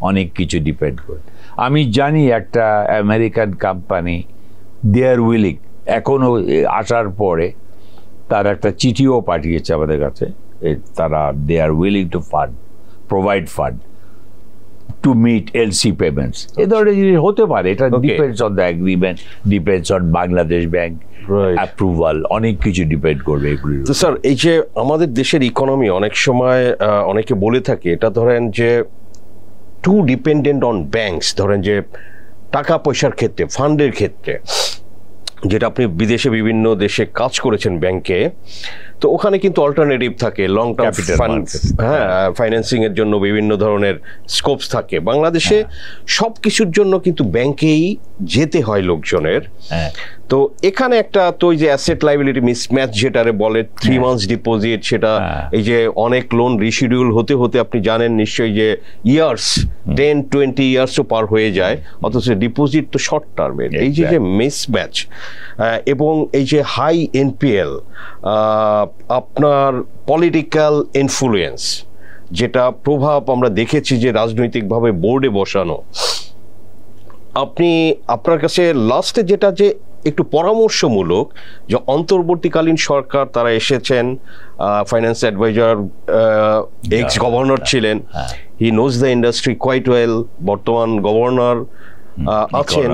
অনেক কিছু ডিপেন্ড করে। আমি জানি একটা American company, they are willing, এখনও আসার পরে তার একটা চিঠিও পাঠিয়েছে আমাদের কাছে, তারা they are willing to provide fund to meet LC payments. এ ধরনের জিনিস হতে পারে, এটা depends on the agreement, depends on Bangladesh bank approval, অনেক কিছু ডিপেন্ড করবে এগুলি। তো স্যার, এই যে আমাদের দেশের ইকোনমি অনেক সময় অনেকে বলে থাকে এটা ধরেন যে টু ডিপেন্ডেন্ট অন ব্যাংকস, ধরেন যে টাকা পয়সার ক্ষেত্রে, ফান্ডের ক্ষেত্রে, যেটা আপনি বিদেশে বিভিন্ন দেশে কাজ করেছেন ব্যাংকে, তো ওখানে কিন্তু অল্টারনেটিভ থাকে, লং টার্ম ফাইন্যান্সিং এর জন্য বিভিন্ন ধরনের স্কোপস থাকে। বাংলাদেশে সব কিছুর জন্য কিন্তু ব্যাংকেই যেতে হয় লোকজনের। তো এখানে একটা তো ওই যে অ্যাসেট লাইবিলিটি মিসম্যাচ যেটারে বলে 3 মান্থস ডিপোজিট, সেটা এই যে অনেক লোন রিশিডিউল হতে হতে আপনি জানেন নিশ্চয়ই যে ইয়ার্স 10-20 ইয়ার্সও পার হয়ে যায়, অথচ ডিপোজিট তো শর্ট টার্মের। এই যে মিসম্যাচ এবং এই যে হাই এনপিএল, আপনার পলিটিক্যাল ইনফ্লুয়েন্স, যেটা প্রভাব আমরা দেখেছি যে রাজনৈতিকভাবে বোর্ডে বসানো, আপনার কাছে লাস্টে যেটা যে একটু পরামর্শমূলক, যে অন্তর্বর্তীকালীন সরকার তারা এসেছেন, ফাইন্যান্স অ্যাডভাইজার এক্স গভর্নর ছিলেন, he knows the industry quite well, বর্তমান গভর্নর আছেন,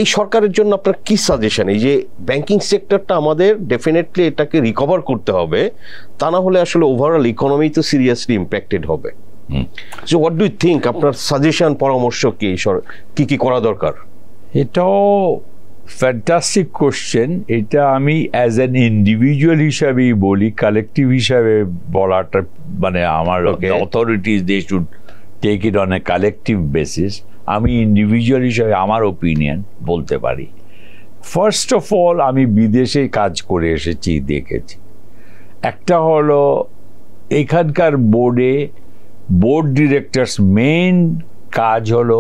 এই সরকারের জন্য আপনার কি সাজেশন? এই যে ব্যাংকিং সেক্টরটা আমাদের ডেফিনেটলি এটাকে রিকভার করতে হবে, তা না হলে আসলে ওভারঅল ইকোনমি তো সিরিয়াসলি ইম্প্যাক্টেড হবে। So what do you think, আপনার সাজেশন, পরামর্শ কি কি করা দরকার? এটাও ফ্যান্টাস্টিক কোশ্চেন। এটা আমি অ্যাজ অ্যান ইন্ডিভিজুয়াল হিসাবেই বলি, কালেকটিভ হিসাবে বলাটা মানে আমার authorities they should take it on a collective basis. আমি ইন্ডিভিজুয়াল হিসাবে আমার ওপিনিয়ন বলতে পারি। ফার্স্ট অফ অল, আমি বিদেশে কাজ করে এসেছি, দেখেছি। একটা হলো এখানকার বোর্ড ডিরেক্টরস মেইন কাজ হলো,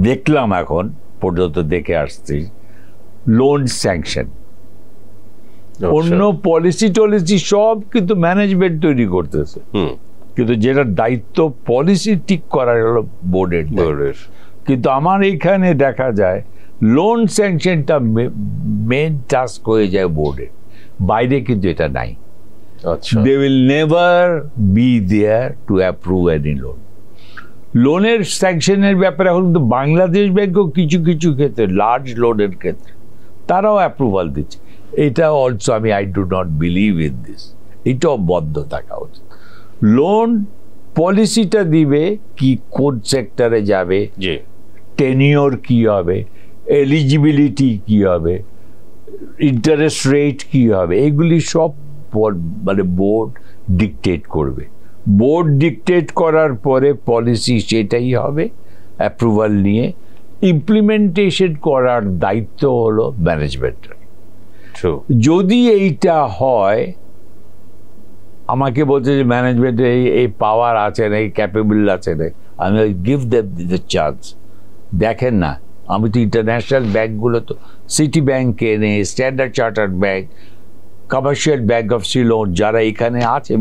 দেখলাম এখন পর্যন্ত দেখে আসছি, লোন স্যাংশন। অন্য পলিসি টলিসি সব কিন্তু ম্যানেজমেন্ট তৈরি করতেছে, কিন্তু যেটা দায়িত্ব পলিসি ঠিক করার হলো বোর্ডের। কিন্তু আমার এখানে দেখা যায় লোন স্যাংশনটা মেন টাস্ক হয়ে যায় বোর্ডের, বাইরে কিন্তু এটা নাই। They will never be there to approve any loan. লোনের স্যাংশনের ব্যাপারে এখন কিন্তু বাংলাদেশ ব্যাংকও কিছু কিছু ক্ষেত্রে, লার্জ লোনের ক্ষেত্রে তারাও অ্যাপ্রুভাল দিচ্ছে। এটা also I do not believe in this, এটাও বন্ধ থাকা উচিত। লোন পলিসিটা দিবে কি, কোন সেক্টরে যাবে, টেনিওর কি হবে, এলিজিবিলিটি কি হবে, ইন্টারেস্ট রেট কি হবে, এগুলি সব মানে বোর্ড ডিকটেট করবে। বোর্ড ডিকটেট করার পরে পলিসি সেটাই হবে, অ্যাপ্রুভাল নিয়ে ইমপ্লিমেন্টেশন করার দায়িত্ব হলো ম্যানেজমেন্টের। যদি এইটা হয়, আমাকে বলছে যে ম্যানেজমেন্টের এই পাওয়ার আছে না, এই ক্যাপেবল আছে না, আমি গিভ দেম দ্য চান্স। দেখেন না, আমি তো ইন্টারন্যাশনাল ব্যাংকগুলো তো সিটি ব্যাংকে নেই, standard chartered bank, commercial bank of Ceylon, যারা এখানে আছে,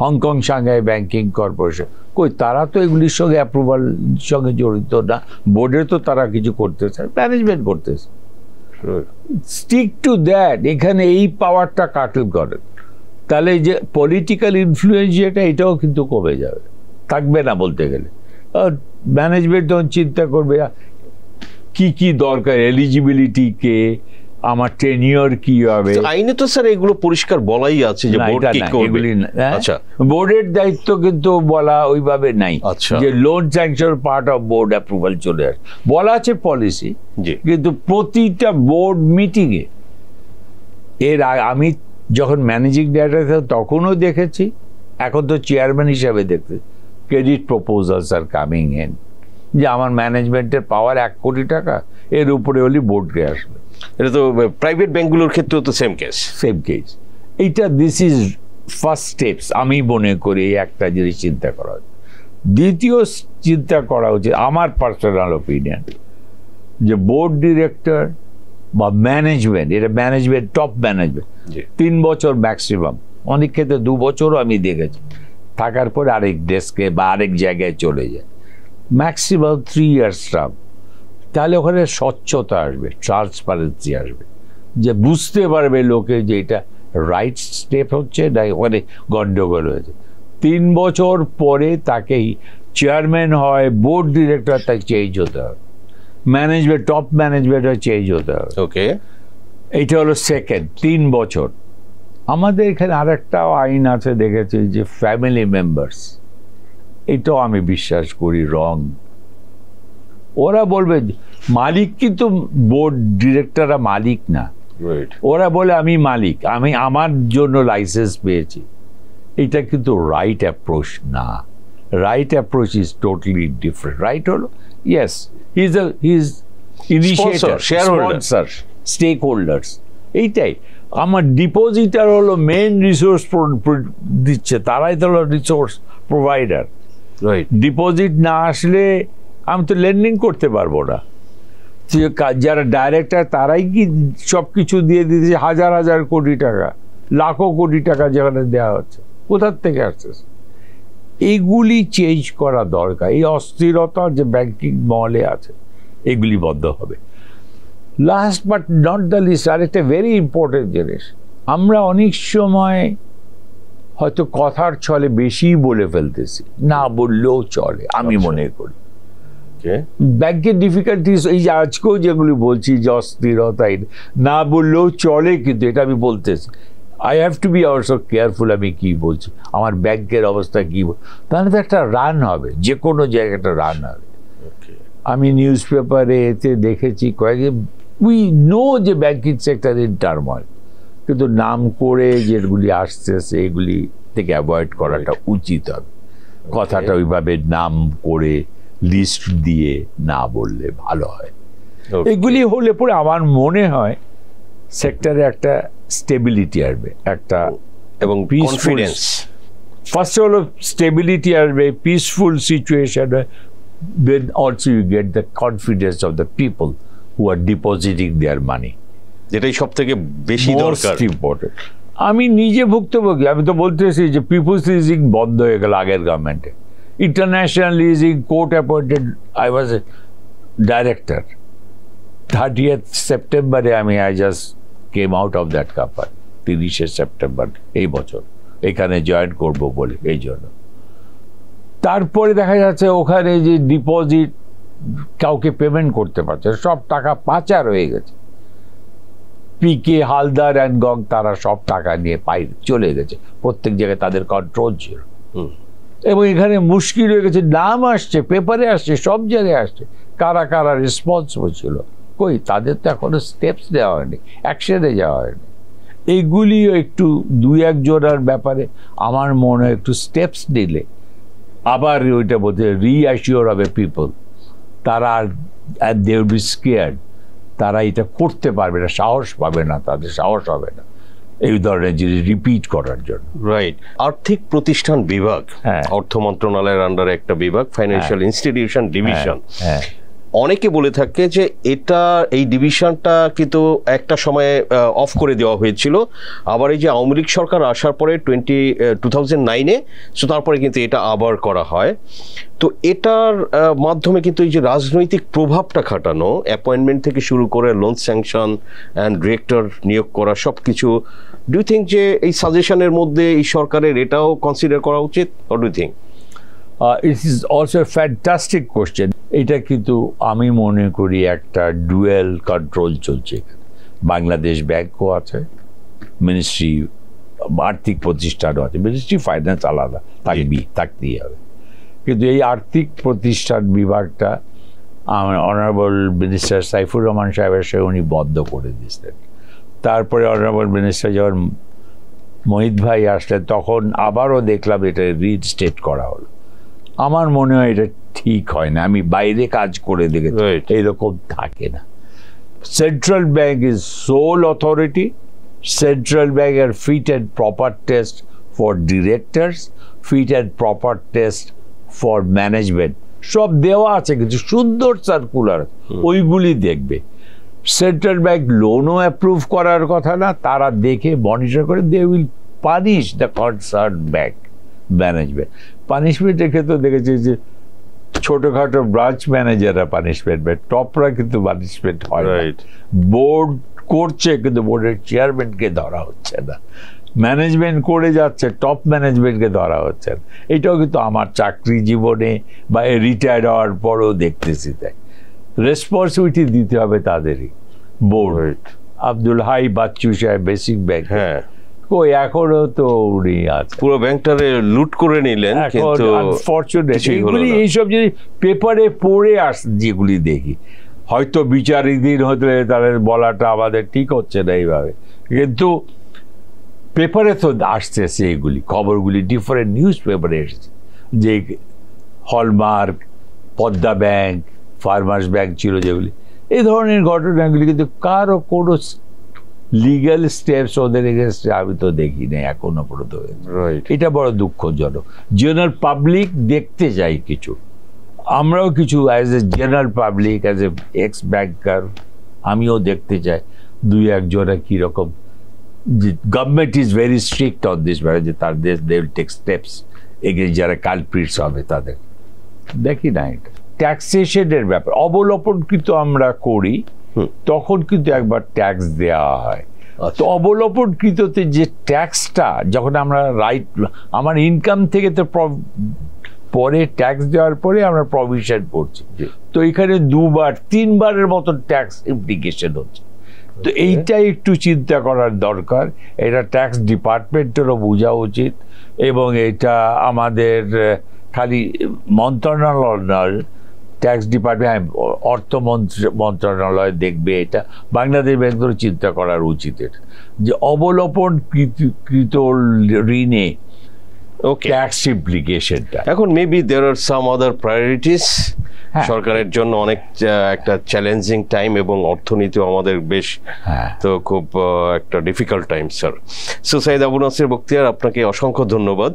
হংকং সাংহাই ব্যাংকিং কর্পোরেশন, কই তারা তো এগুলির সঙ্গে অ্যাপ্রুভাল সঙ্গে জড়িত না। বোর্ডে তো তারা কিছু করতেছে, ম্যানেজমেন্ট করতেছে। Stick to that. এখানে এই পাওয়ারটা কাটল করেন, তাহলে যে পলিটিক্যাল ইনফ্লুয়েন্স যেটা, এটাও কিন্তু কমে যাবে, থাকবে না বলতে গেলে। ম্যানেজমেন্ট তখন চিন্তা করবে কি কি দরকার, এলিজিবিলিটি কে, আমার টেনিওর কি হবে। আইনে তো স্যার এগুলো পরিষ্কার বলাই আছে যে বোর্ড কি করবে। আচ্ছা, বোর্ডের দায়িত্ব কিন্তু বলা ওইভাবে নাই যে loan sanction part of board approval চলে আসে, বলা আছে পলিসি, কিন্তু প্রতিটা বোর্ড মিটিংয়ে আমি যখন ম্যানেজিং ডাইরেক্টর তখনও দেখেছি, এখন তো চেয়ারম্যান হিসাবে দেখতে, credit proposals are coming in, যে আমার ম্যানেজমেন্টের পাওয়ার 1 কোটি টাকা, এর উপরে হলে বোর্ডকে আসবে। এটা তো প্রাইভেট ব্যাংকগুলোর ক্ষেত্রেও তো সেম কেস। এইটা দিস ইজ ফার্স্ট স্টেপস। আমি মনে করি একটা জিনিস চিন্তা করা উচিত। দ্বিতীয় চিন্তা করা উচিত, আমার পার্সোনাল ওপিনিয়ন, যে বোর্ড ডিরেক্টর বা ম্যানেজমেন্ট, এটা ম্যানেজমেন্ট, টপ ম্যানেজমেন্ট 3 বছর ম্যাক্সিমাম, অনেক ক্ষেত্রে 2 বছরও আমি দেখেছি, থাকার পর আরেক ডেস্কে বা আরেক জায়গায় চলে যায়, ম্যাক্সিমাম 3 ইয়ার্স টার্ম। তাহলে ওখানে স্বচ্ছতা আসবে, ট্রান্সপারেন্সি আসবে, যে বুঝতে পারবে লোকে যে এটা রাইট স্টেপ হচ্ছে না ওখানে গন্ডগোল হয়েছে। 3 বছর পরে তাকেই চেয়ারম্যান হয়, বোর্ড ডিরেক্টর তাকে চেঞ্জ হতে হবে, ম্যানেজমেন্ট টপ ম্যানেজমেন্টও চেঞ্জ হতে হবে। ওকে, এইটা হলো সেকেন্ড 3 বছর। আমাদের এখানে আরেকটাও আইন আছে দেখেছি যে ফ্যামিলি মেম্বার্স, এটাও আমি বিশ্বাস করি রং। ওরা বলবে মালিক, কিন্তু বোর্ড ডিরেক্টররা মালিক না, ওরা বলে আমি মালিক, আমি আমার জন্য লাইসেন্স পেয়েছি। এটা কিন্তু রাইট অ্যাপ্রোচ না। Right approach is totally different. Right হলো yes he is initiator, sponsor, stake holders, এইটাই। আমার ডিপোজিটার হলো মেন রিসোর্স দিচ্ছে, তারাই তো হলো রিসোর্স প্রোভাইডার। রাইট, ডিপোজিট না আসলে আমি তো লেন্ডিং করতে পারবো না। যারা ডাইরেক্টর তারাই কি সব কিছু দিয়ে দিতেছে, হাজার হাজার কোটি টাকা, লাখো কোটি টাকা যেখানে দেওয়া হচ্ছে, কোথার থেকে আসছে? এইগুলি চেঞ্জ করা দরকার। এই অস্থিরতা যে ব্যাংকিং মহলে আছে, এগুলি বন্ধ হবে। Last but not the least, আরেকটা ভেরি ইম্পর্টেন্ট জিনিস, আমরা অনেক সময় হয়তো কথার ছলে বেশি বলে ফেলতেছি, না বললেও চলে আমি মনে করি। ব্যাংকের ডিফিকাল্টিস এই যে আজকেও যেগুলি বলছি যে অস্থিরতা, না বললেও চলে, কিন্তু এটা আমি বলতেছি I have to be also careful আমি কি বলছি, আমার ব্যাংকের অবস্থা কি, তাহলে তো একটা রান হবে, যে কোনো জায়গায় একটা রান হবে। আমি নিউজ পেপারে এতে দেখেছি কয়েকদিন, উই নো যে ব্যাংকিং সেক্টর ইন টার্ময়েল, কিন্তু নাম করে যেগুলি আসছে সেগুলি থেকে অ্যাভয়েড করাটা উচিত হবে। কথাটা ওইভাবে নাম করে লিস্ট দিয়ে না বললে ভালো হয়। এগুলি হলে পরে আমার মনে হয় সেক্টরে একটা স্টেবিলিটি আসবে, একটা এবং কনফিডেন্স। ফার্স্ট হলো স্টেবিলিটি আসবে, peaceful situation, then also you get the confidence of the people who are depositing their money. যেটাই সব থেকে বেশি দরকার, ইম্পর্টেন্ট। আমি নিজে ভুক্তভোগী, আমি তো বলতেছি যে পিপুলস লিজিং বন্ধ হয়ে গেল আগের গভর্নমেন্টে, international leasing court appointed, I was a director. 30th সেপ্টেম্বরে I just came out of that company, 30শে সেপ্টেম্বর এই বছর এখানে জয়েন করব বলে, এই জন্য। তারপরে দেখা যাচ্ছে ওখানে যে ডিপোজিট কাউকে পেমেন্ট করতে পারছে, সব টাকা পাচার হয়ে গেছে। পিকে, হালদার অ্যান্ড গং তারা সব টাকা নিয়ে চলে গেছে, প্রত্যেক জায়গায় তাদের কন্ট্রোল ছিল। এবং এখানে মুশকিল হয়ে গেছে, নাম আসছে, পেপারে আসছে, সব জায়গায় আসছে, কারা কারা রেসপন্সিবল ছিল, কই তাদের তো এখনো স্টেপস দেওয়া হয়নি, অ্যাকশনে যাওয়া হয়নি। এইগুলিও একটু 2-1 জনের ব্যাপারে আমার মনে হয় একটু স্টেপস নিলে আবার ওইটা বলতে রিঅ্যাসিওর হবে পিপল, তারা দে উইল বি স্কেয়ার্ড, তারা এটা করতে পারবে না, সাহস পাবে না, তাদের সাহস হবে না এই ধরনের জিনিস রিপিট করার জন্য। রাইট। আর্থিক প্রতিষ্ঠান বিভাগ, অর্থ মন্ত্রণালয়ের আন্ডারে একটা বিভাগ, ফাইন্যান্সিয়াল ইনস্টিটিউশন ডিভিশন। অনেকে বলে থাকে যে এটা, এই ডিভিশনটা কিন্তু একটা সময়ে অফ করে দেওয়া হয়েছিল, আবার এই যে আওয়ামী লীগ সরকার আসার পরে 2009-এ, সো তারপরে কিন্তু এটা আবার করা হয়। তো এটার মাধ্যমে কিন্তু এই যে রাজনৈতিক প্রভাবটা খাটানো, অ্যাপয়েন্টমেন্ট থেকে শুরু করে লোন স্যাংশন অ্যান্ড ডিরেক্টর নিয়োগ করা, সব কিছু, ডু ইউ থিঙ্ক যে এই সাজেশনের মধ্যে এই সরকারের এটাও কনসিডার করা উচিত? What do you think? It is also a fantastic question. এটা কিন্তু আমি মনে করি একটা ডুয়েল কন্ট্রোল চলছে। বাংলাদেশ ব্যাংকও আছে, মিনিস্ট্রি আর্থিক প্রতিষ্ঠানও আছে, মিনিস্ট্রি ফাইন্যান্স আলাদা থাকতেই হবে, কিন্তু এই আর্থিক প্রতিষ্ঠান বিভাগটা আমার অনারেবল মিনিস্টার সাইফুর রহমান সাহেবের সঙ্গে উনি বন্ধ করে দিয়েছিলেন। তারপরে অনারেবল মিনিস্টার যখন মোহিত ভাই আসলেন, তখন আবারও দেখলাম এটা রিস্টেট করা হলো। আমার মনে হয় এটা ঠিক হয় না, আমি বাইরে কাজ করে দেখেছি এইরকম থাকে না। Central bank is sole authority, central bank are fit and proper test for directors, fit and proper test for management, সব দেওয়া আছে, কিছু সুন্দর সার্কুলার, ওইগুলি দেখবে। সেন্ট্রাল ব্যাংক লোনও অ্যাপ্রুভ করার কথা না, তারা দেখে মনিটর করে, they will punish the concern bank management. পানিশমেন্টের ক্ষেত্রে দেখেছি যে ছোটখাটো ব্রাঞ্চ ম্যানেজাররা পানিশমেন্ট পায়, টপরা কিন্তু পানিশমেন্ট হয়। বোর্ড করছে, কিন্তু বোর্ডের চেয়ারম্যানকে ধরা হচ্ছে না, ম্যানেজমেন্ট করে যাচ্ছে, টপ ম্যানেজমেন্টকে ধরা হচ্ছে না। এটাও কিন্তু আমার চাকরি জীবনে বা রিটায়ার্ড হওয়ার পরেও দেখতেছি। তাই রেসপন্সিবিলিটি দিতে হবে তাদেরই। বোর্ড আব্দুল হাই বাচ্চু সাহেব বেসিক ব্যাংক, হ্যাঁ কই এখনো তো উনি আছে, পুরো ব্যাংকটারে লুট করে নিলেন, কিন্তু আনফরচুনেট কিছুই হলো এইগুলি, না। এইসব জিনিস পেপারে পড়ে যেগুলি দেখি, হয়তো বিচারিক দিন হতে তাদের বলাটা আমাদের ঠিক হচ্ছে না এইভাবে, কিন্তু পেপারে তো আসতেছে এগুলি খবরগুলি, ডিফারেন্ট নিউজ পেপারে এসেছে যে hallmark, Padma bank, farmers bank ছিল যেগুলি, এই ধরনের ঘটনাগুলি, কিন্তু কারো কোনো লিগ্যাল স্টেপস ওদের এগেনস্টে আমি তো দেখি না এখনো পর্যন্ত। এটা বড় দুঃখজনক। জেনারেল পাবলিক দেখতে চাই কিছু, আমরাও কিছু as a general public, as a ex banker আমিও দেখতে চাই দুই একজনের কীরকম, যে government is very strict on this matter, যে তার they will take steps against যারা কালপ্রিটস হবে তাদের। দেখি না, এটা ট্যাক্সেশনের ব্যাপার অবলোপনকৃত আমরা করি, তখন কিন্তু একবার ট্যাক্স দেওয়া হয়। তো অবলোপনকৃততে যে ট্যাক্সটা যখন আমরা রাইট, আমার ইনকাম থেকে তো পরে ট্যাক্স দেওয়ার পরে আমরা প্রভিশন করছি, তো এখানে 2-3বারের মতন ট্যাক্স ইমপ্লিকেশন হচ্ছে। তো এইটাই একটু চিন্তা করার দরকার, এটা ট্যাক্স ডিপার্টমেন্টেরও বোঝা উচিত, এবং এটা আমাদের খালি মন্ত্রণালয়, ট্যাক্স ডিপার্টমেন্ট, অর্থ মন্ত্রণালয় দেখবে এটা, বাংলাদেশ ব্যাংকেরও চিন্তা করার উচিত এটা, যে অবলোপনকৃত ঋণে ট্যাক্স ইমপ্লিকেশনটা। এখন মেবি দেয়ার আর সাম আদার প্রায়োরিটিস, সরকারের জন্য অনেক একটা চ্যালেঞ্জিং টাইম, এবং অর্থনীতিও আমাদের বেশ তো খুব একটা difficult time sir. So Sayeed Abu Nasir Bakhtiar, আপনাকে অসংখ্য ধন্যবাদ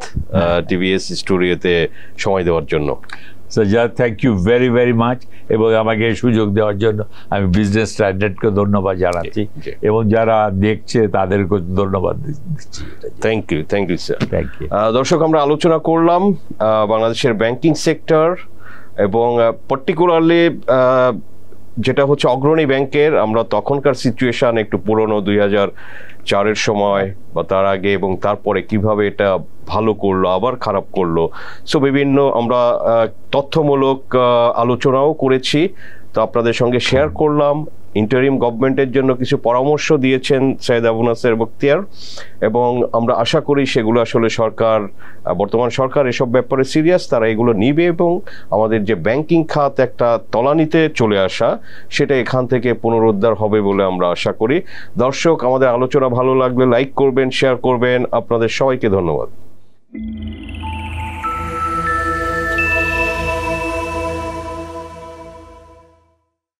টিভিএস স্টুডিওতে সময় দেওয়ার জন্য। Sajjad, thank you very very much, এবং আমাকে সুযোগ দেওয়ার জন্য আমি বিজনেস স্ট্যান্ডার্ডকে ধন্যবাদ জানাচ্ছি, এবং যারা দেখছে তাদেরকে ধন্যবাদ দিচ্ছি। Thank you sir. Thank you. দর্শক, আমরা আলোচনা করলাম বাংলাদেশের ব্যাংকিং সেক্টর, এবং পার্টিকুলারলি যেটা হচ্ছে অগ্রণী ব্যাংকের, আমরা তখনকার সিচুয়েশন একটু পুরনো 2004-এর সময় বা তার আগে, এবং তারপরে কিভাবে এটা ভালো করলো আবার খারাপ করলো। সো বিভিন্ন আমরা তথ্যমূলক আলোচনাও করেছি, তো আপনাদের সঙ্গে শেয়ার করলাম। ইন্টারিম গভর্নমেন্টের জন্য কিছু পরামর্শ দিয়েছেন সাইদ আবু নাসির বখতিয়ার, এবং আমরা আশা করি সেগুলো আসলে সরকার, বর্তমান সরকার এসব ব্যাপারে সিরিয়াস, তারা এগুলো নিবে, এবং আমাদের যে ব্যাংকিং খাত একটা তলানিতে চলে আসা, সেটা এখান থেকে পুনরুদ্ধার হবে বলে আমরা আশা করি। দর্শক, আমাদের আলোচনা ভালো লাগলে লাইক করবেন, শেয়ার করবেন। আপনাদের সবাইকে ধন্যবাদ।